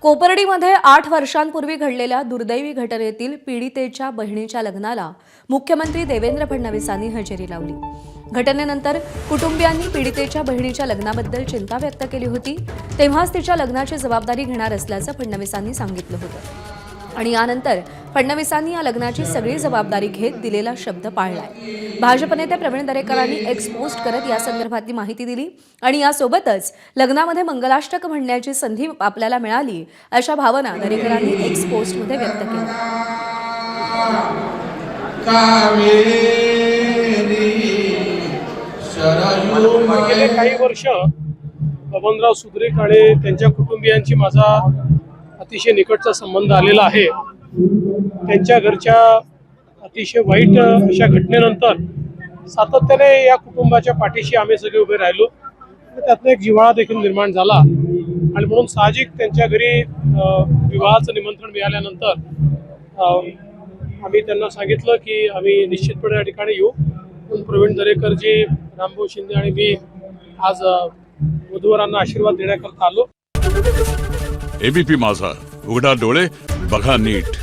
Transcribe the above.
कोपर्डीमध्ये 8 वर्षांपूर्वी घडलेल्या दुर्दैवी घटनेतील पीडितेच्या बहिणीच्या लग्नाला मुख्यमंत्री देवेंद्र फडणवीसांनी हजेरी लावली। घटनेनंतर कुटुंबियांनी पीडितेच्या बहिणीच्या लग्नाबद्दल चिंता व्यक्त केली होती। तेव्हाच तिच्या लग्नाची जबाबदारी घेणार असल्याचं फडणवीसांनी सांगितलं होतं आणि यानंतर फडणवीसांनी या लग्नाची सगळी जबाबदारी घेत दिलेला शब्द पाळलाय। भाजप नेते प्रवीण दरेकरांनी एक्स पोस्ट करत या संदर्भातली माहिती दिली आणि यासोबतच लग्नामध्ये मंगलाष्टक म्हणण्याची संधी आपल्याला मिळाली अशा भावना दरेकरांनी एक्स पोस्टमध्ये व्यक्त केल्या। गेले काही वर्ष बबनराव सुद्रिक आणि त्यांच्या कुटुंबियांची माझा अतिशय निकटचा संबंध आलेला आहे। त्यांच्या घरच्या अतिशय वाईट अशा घटनेनंतर सातत्याने या कुटुंबाच्या पाठीशी आम्ही सगळे उभे राहिलो। त्यातनं एक जिव्हाळा देखील निर्माण झाला आणि म्हणून साहजिक त्यांच्या घरी विवाहाचं निमंत्रण मिळाल्यानंतर आम्ही त्यांना सांगितलं की आम्ही निश्चितपणे या ठिकाणी येऊ। प्रवीण दरेकरजी, रामभाऊ शिंदे आणि मी आज वधूवरांना आशीर्वाद देण्याकरता आलो। एबीपी माझा, उघडा डोळे बघा नीट।